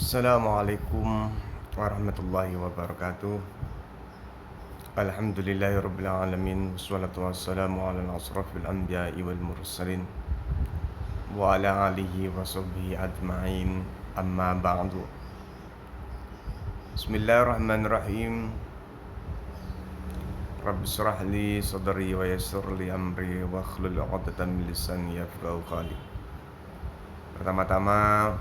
Assalamualaikum warahmatullahi wabarakatuh. Alhamdulillahirabbil alamin wassalatu wassalamu ala asrafil anbiya'i wal mursalin wa ala alihi wa sahbihi ajma'in. Amma ba'du. Bismillahirrahmanirrahim. Rabbi shrah li sadri wa yassir li amri wa hlul 'uqdatam min lisani yafqahu qawli. Pertama-tama,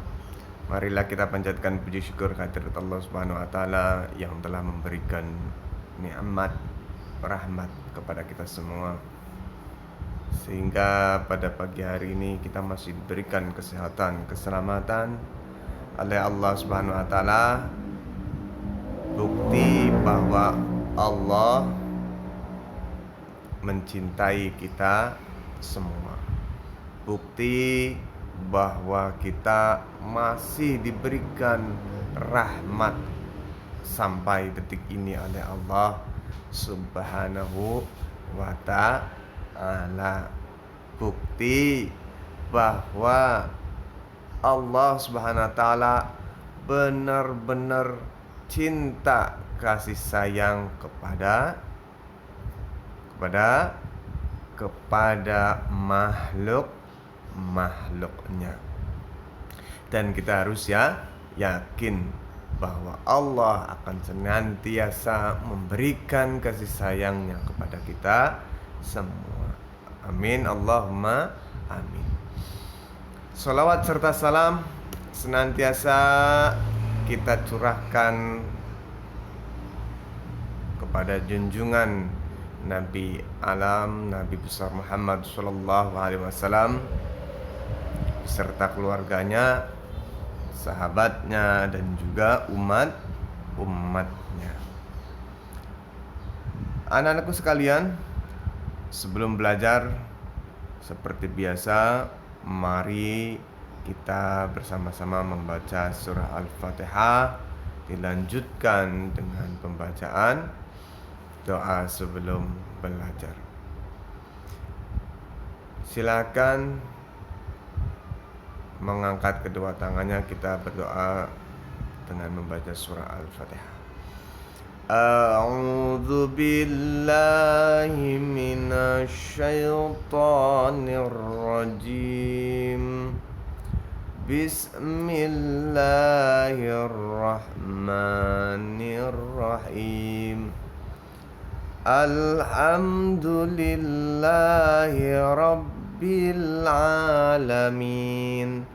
marilah kita panjatkan puji syukur kehadirat Allah Subhanahu wa taala yang telah memberikan nikmat rahmat kepada kita semua, sehingga pada pagi hari ini kita masih diberikan kesehatan, keselamatan oleh Allah Subhanahu wa taala. Bukti bahwa Allah mencintai kita semua. Bukti bahwa kita masih diberikan rahmat sampai detik ini oleh Allah Subhanahu wa ta'ala. Bukti bahwa Allah Subhanahu wa ta'ala benar-benar cinta kasih sayang kepada makhluknya. Dan kita harus yakin bahwa Allah akan senantiasa memberikan kasih sayangnya kepada kita semua. Amin, Allahumma amin. Sholawat serta salam senantiasa kita curahkan kepada junjungan Nabi alam, Nabi besar Muhammad sallallahu alaihi wasallam beserta keluarganya, sahabatnya, dan juga umatnya. Anak-anakku sekalian, sebelum belajar seperti biasa, mari kita bersama-sama membaca surah Al-Fatihah, dilanjutkan dengan pembacaan doa sebelum belajar. Silakan mengangkat kedua tangannya, kita berdoa dengan membaca surah Al-Fatihah. A'udzu billahi minasy syaithanir rajim. Bismillahirrahmanirrahim. Alhamdulillahi rabbil alamin.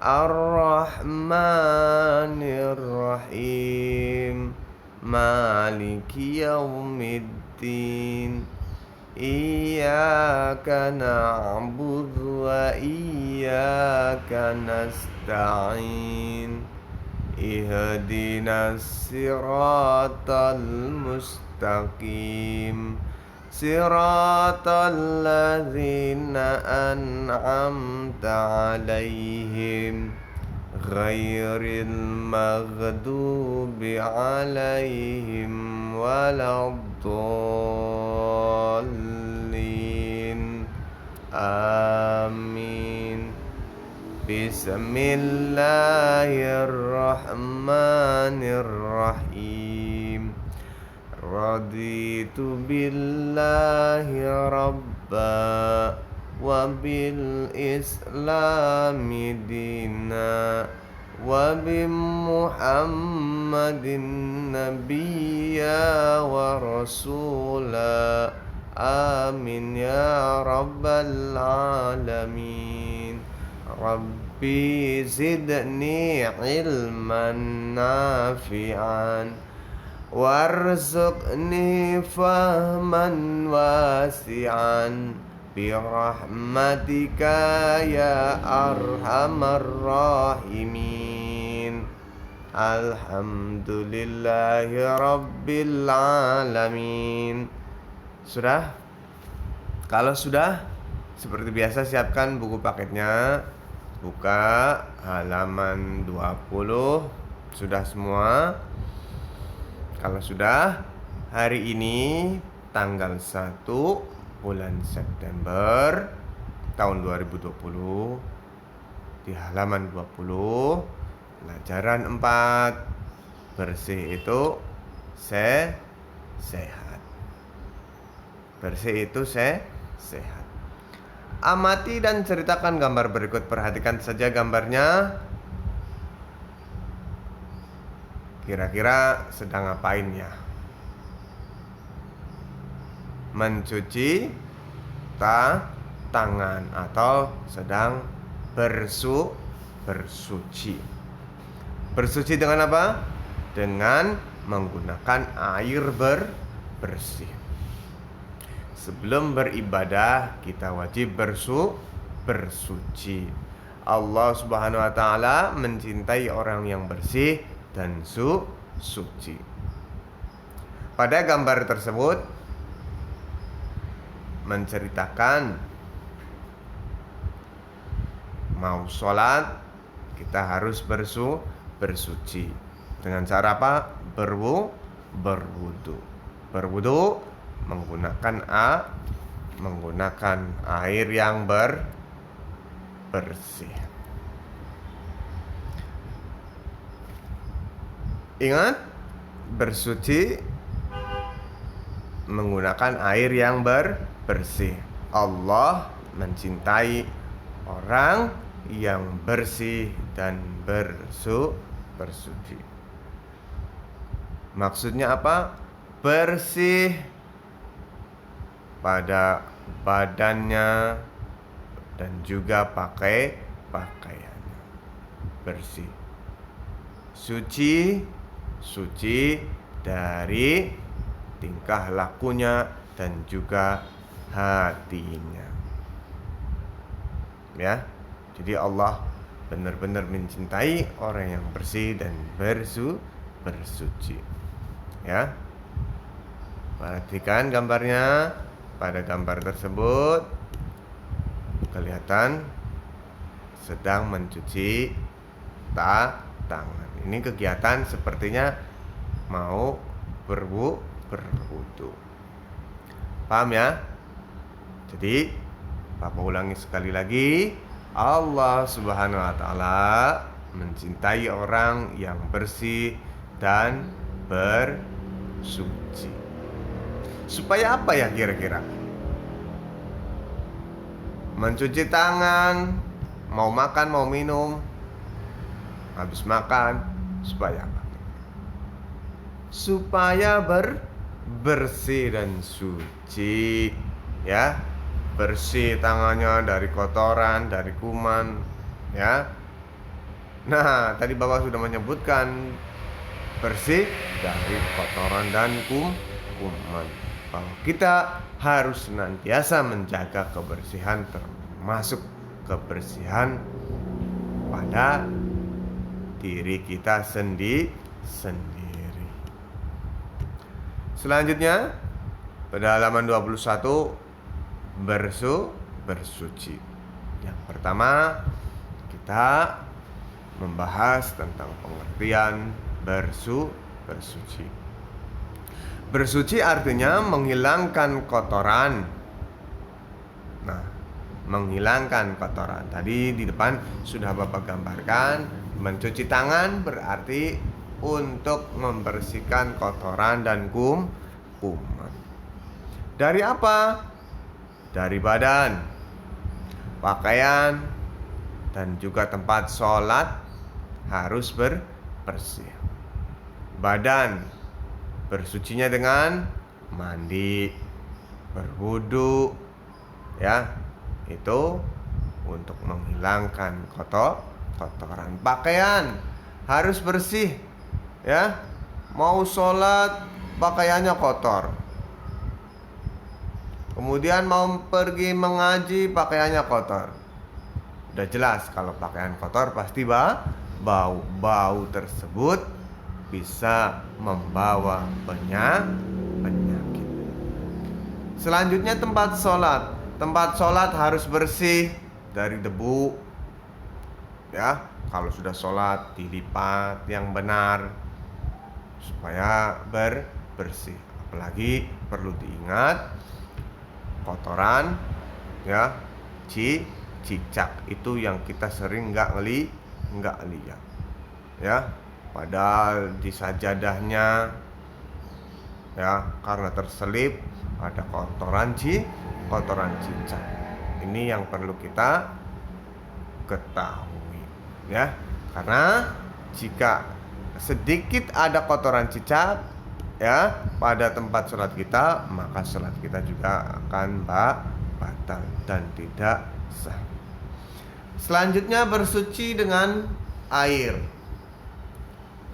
Ar-Rahmanir Rahim. Maliki yaumiddin. Iyyaka na'budu wa iyyaka nasta'in. Ihdinas siratal mustaqim. Siratal ladzina an'amta 'alaihim ghairil maghdubi 'alaihim waladdallin. Amin. Bismillahirrahmanirrahim. Raditu billahi rabba wa bil islami dina wa bi muhammadin nabiyya wa rasula. Amin ya rabbal alamin. Rabbi zidni ilman nafi'an warzuqni fahman wasi'an birahmatika ya arhamar rahimin. Alhamdulillahi rabbil alamin. Sudah? Kalau sudah, seperti biasa siapkan buku paketnya. Buka halaman 20. Sudah semua? Kalau sudah, hari ini tanggal 1 bulan September tahun 2020, di halaman 20 Pelajaran 4, bersih itu sehat. Bersih itu sehat. Amati dan ceritakan gambar berikut. Perhatikan saja gambarnya. Kira-kira sedang ngapain ya? Mencuci tangan atau sedang bersuci. Bersuci dengan apa? Dengan menggunakan air bersih. Sebelum beribadah kita wajib bersuci. Allah Subhanahu wa taala mencintai orang yang bersih dan suci. Pada gambar tersebut menceritakan mau sholat kita harus bersuci. Dengan cara apa? Berwudu. Berwudu menggunakan air yang bersih. Ingat, bersuci menggunakan air yang bersih. Allah mencintai orang yang bersih dan bersuci. Maksudnya apa? Bersih pada badannya dan juga pakaiannya. Bersih. Suci dari tingkah lakunya dan juga hatinya. Ya. Jadi Allah benar-benar mencintai orang yang bersih dan bersuci. Ya. Perhatikan gambarnya. Pada gambar tersebut kelihatan sedang mencuci tangan. Ini kegiatan sepertinya mau berwudu. Paham ya? Jadi Papa ulangi sekali lagi. Allah Subhanahu wa taala mencintai orang yang bersih dan bersuci. Supaya apa ya kira-kira? Mencuci tangan, mau makan, mau minum, habis makan, supaya apa? Supaya bersih dan suci, ya. Bersih tangannya dari kotoran, dari kuman, ya. Nah, tadi Bapak sudah menyebutkan bersih dari kotoran dan kuman. Bahwa kita harus senantiasa menjaga kebersihan, termasuk kebersihan pada diri kita sendiri. Selanjutnya pada halaman 21 bersuci. Yang pertama kita membahas tentang pengertian bersuci. Bersuci artinya menghilangkan kotoran. Nah, menghilangkan kotoran. Tadi di depan sudah Bapak gambarkan. Mencuci tangan berarti untuk membersihkan kotoran dan kuman. Dari apa? Dari badan, pakaian, dan juga tempat sholat harus bersih. Badan bersucinya dengan mandi, berwudu, ya, itu untuk menghilangkan kotoran. Pakaian harus bersih, ya. Mau sholat pakaiannya kotor, kemudian mau pergi mengaji pakaiannya kotor. Udah jelas kalau pakaian kotor pasti bau tersebut bisa membawa penyakit. Selanjutnya tempat sholat. Tempat sholat harus bersih dari debu. Ya, kalau sudah sholat dilipat yang benar supaya bersih. Apalagi perlu diingat kotoran, ya, cicak itu yang kita sering nggak lihat. ya, padahal di sajadahnya ya karena terselip ada kotoran cicak. Ini yang perlu kita ketahui ya, karena jika sedikit ada kotoran cicak ya pada tempat sholat kita, maka sholat kita juga akan batal dan tidak sah. Selanjutnya bersuci dengan air.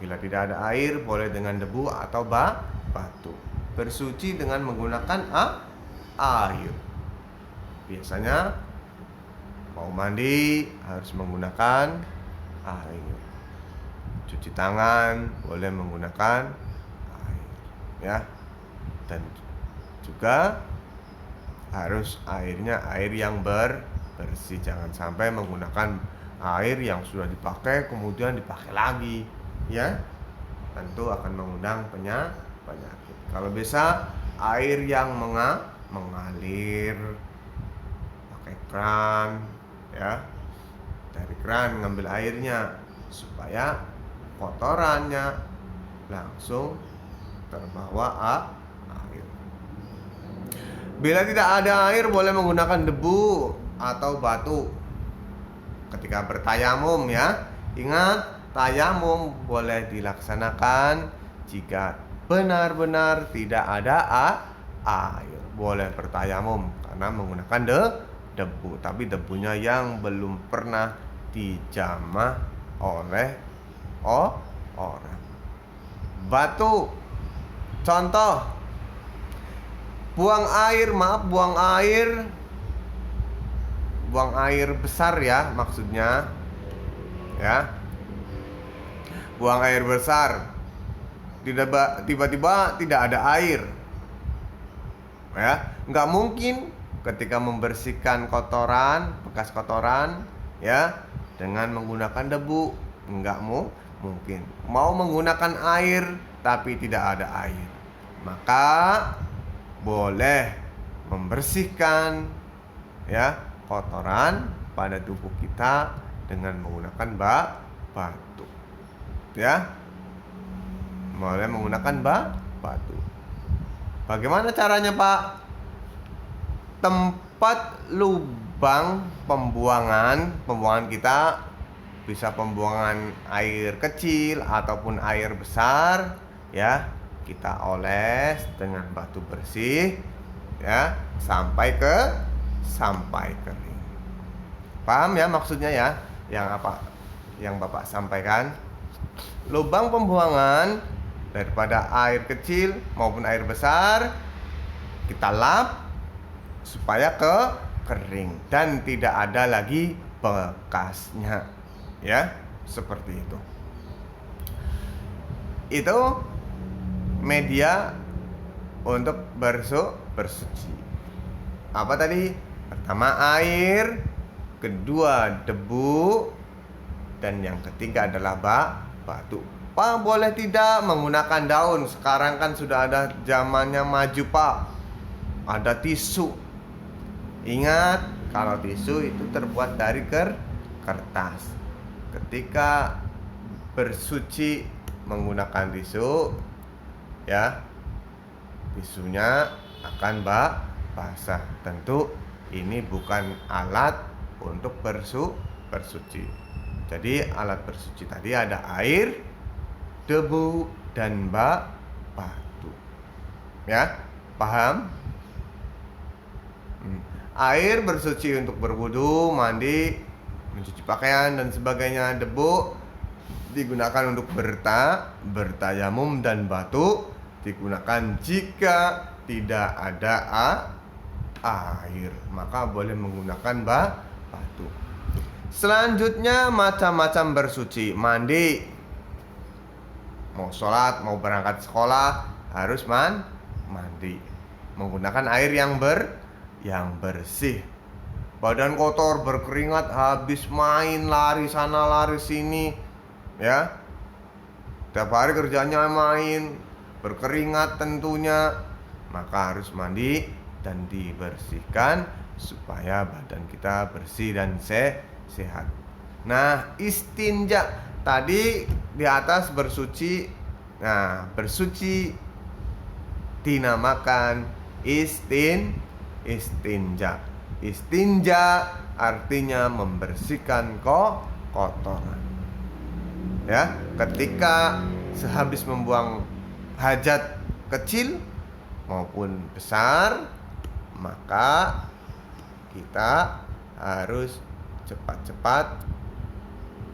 Bila tidak ada air, boleh dengan debu atau batu. Bersuci dengan menggunakan air. Biasanya mau mandi harus menggunakan air. Cuci tangan boleh menggunakan air, ya. Dan juga harus airnya air yang bersih. Jangan sampai menggunakan air yang sudah dipakai kemudian dipakai lagi, ya. Tentu akan mengundang penyakit. Kalau bisa air yang mengalir pakai keran, ya. Dari keran ngambil airnya supaya kotorannya langsung terbawa air. Bila tidak ada air, boleh menggunakan debu atau batu ketika bertayamum, ya. Ingat, tayamum boleh dilaksanakan jika benar-benar tidak ada air. Boleh bertayamum karena menggunakan debu, tapi debunya yang belum pernah dijamah oleh orang. Batu, contoh, buang air besar, ya, maksudnya, ya. Buang air besar, tiba-tiba tidak ada air, ya. Nggak mungkin ketika membersihkan bekas kotoran, ya, dengan menggunakan debu. Nggak mungkin. Mau menggunakan air tapi tidak ada air, maka boleh membersihkan, ya, kotoran pada tubuh kita dengan menggunakan batu, ya. Boleh menggunakan batu. Bagaimana caranya, Pak? Tempat lubang pembuangan kita bisa pembuangan air kecil ataupun air besar, ya, kita oles dengan batu bersih, ya, sampai kering. Paham ya maksudnya, ya? Yang Bapak sampaikan? Lubang pembuangan daripada air kecil maupun air besar kita lap supaya kering dan tidak ada lagi bekasnya, ya, seperti itu. Itu media untuk bersuci. Apa tadi? Pertama air, kedua debu, dan yang ketiga adalah batu. Pak, boleh tidak menggunakan daun? Sekarang kan sudah ada zamannya maju, Pak. Ada tisu. Ingat, kalau tisu itu terbuat dari kertas. Ketika bersuci menggunakan tisu, ya, tisunya akan basah. Tentu ini bukan alat untuk bersuci. Jadi alat bersuci tadi ada air, debu, dan batu. Ya, paham? Air bersuci untuk berwudu, mandi, mencuci pakaian dan sebagainya. Debu digunakan untuk bertayamum, dan batu digunakan jika tidak ada air, maka boleh menggunakan batu. Selanjutnya macam-macam bersuci. Mandi, mau sholat, mau berangkat sekolah harus mandi menggunakan air yang bersih. Badan kotor, berkeringat, habis main, lari sana lari sini, ya, tiap hari kerjanya main, berkeringat tentunya, maka harus mandi dan dibersihkan supaya badan kita bersih dan sehat. Nah, istinja, tadi di atas bersuci. Nah, bersuci dinamakan istinja. Istinja artinya membersihkan kotoran. Ya, ketika sehabis membuang hajat kecil maupun besar, maka kita harus cepat-cepat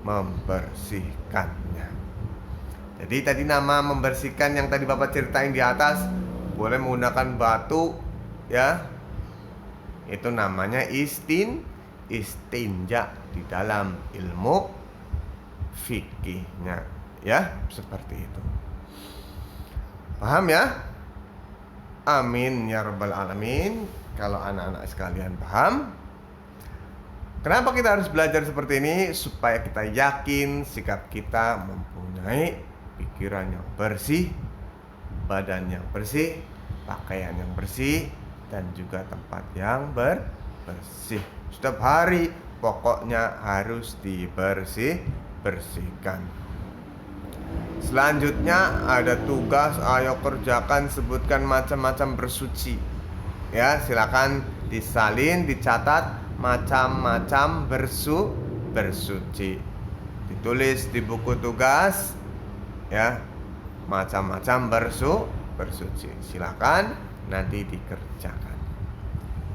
membersihkannya. Jadi tadi nama membersihkan yang tadi Bapak ceritain di atas, boleh menggunakan batu, ya. Itu namanya istinja di dalam ilmu fikihnya, ya, seperti itu. Paham ya? Amin ya rabbal alamin. Kalau anak-anak sekalian paham. Kenapa kita harus belajar seperti ini? Supaya kita yakin sikap kita mempunyai pikiran yang bersih, badan yang bersih, pakaian yang bersih, dan juga tempat yang bersih. Setiap hari pokoknya harus bersihkan. Selanjutnya ada tugas, ayo kerjakan, sebutkan macam-macam bersuci. Ya, silakan disalin, dicatat macam-macam bersuci. Ditulis di buku tugas, ya, macam-macam bersuci. Silakan nanti dikerjakan.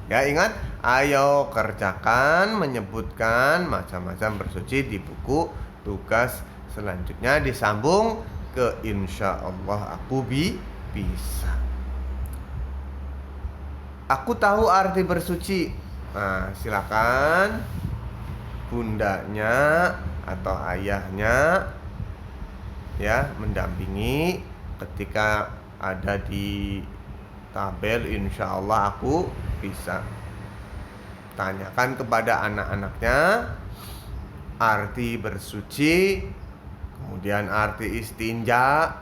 Ya, ingat, ayo kerjakan, menyebutkan macam-macam bersuci di buku tugas. Selanjutnya disambung ke insya Allah aku bisa. Aku tahu arti bersuci. Nah, silakan bundanya atau ayahnya, ya, mendampingi ketika ada di tabel insya Allah aku bisa. Tanyakan kepada anak-anaknya arti bersuci, kemudian arti istinja,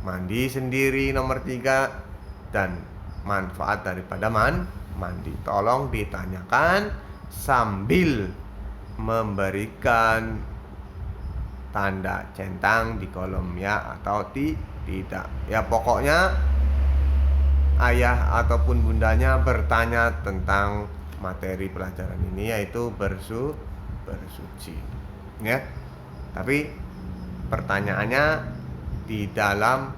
mandi sendiri nomor 3, dan manfaat daripada mandi. Tolong ditanyakan sambil memberikan tanda centang di kolom ya atau tidak. Ya, pokoknya ayah ataupun bundanya bertanya tentang materi pelajaran ini, yaitu bersuci. Ya. Tapi pertanyaannya di dalam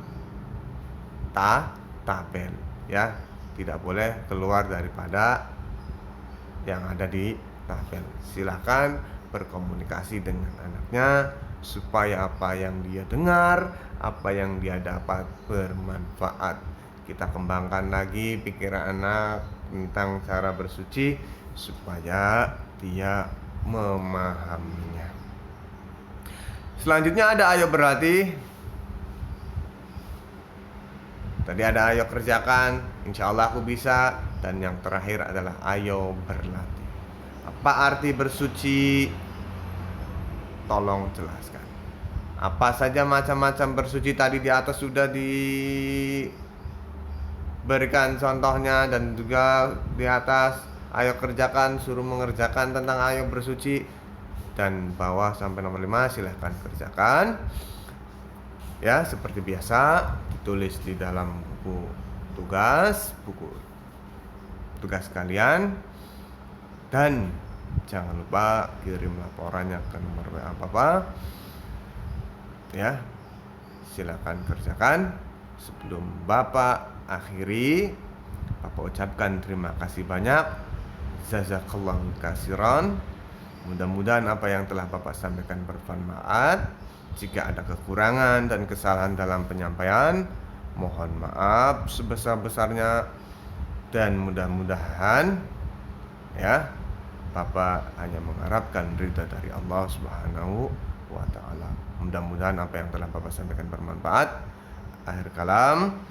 tabel, ya. Tidak boleh keluar daripada yang ada di tabel. Silakan berkomunikasi dengan anaknya supaya apa yang dia dengar, apa yang dia dapat bermanfaat. Kita kembangkan lagi pikiran anak tentang cara bersuci supaya dia memahaminya. Selanjutnya ada ayo berlatih. Tadi ada ayo kerjakan, insya Allah aku bisa. Dan yang terakhir adalah ayo berlatih. Apa arti bersuci? Tolong jelaskan. Apa saja macam-macam bersuci tadi di atas sudah diberikan contohnya, dan juga di atas ayo kerjakan, suruh mengerjakan tentang ayo bersuci. Dan bawah sampai nomor 5 silahkan kerjakan. Ya, seperti biasa ditulis di dalam buku tugas kalian. Dan jangan lupa kirim laporannya ke nomor WA Bapak. Ya, silakan kerjakan. Sebelum Bapak akhiri, Bapak ucapkan terima kasih banyak. Jazakallahu katsiran. Mudah-mudahan apa yang telah Bapak sampaikan bermanfaat. Jika ada kekurangan dan kesalahan dalam penyampaian, mohon maaf sebesar-besarnya. Dan mudah-mudahan, ya, Bapak hanya mengharapkan ridha dari Allah Subhanahu wa ta'ala. Mudah-mudahan apa yang telah Bapak sampaikan bermanfaat. Akhir kalam,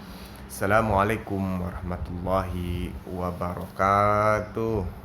Assalamualaikum warahmatullahi wabarakatuh.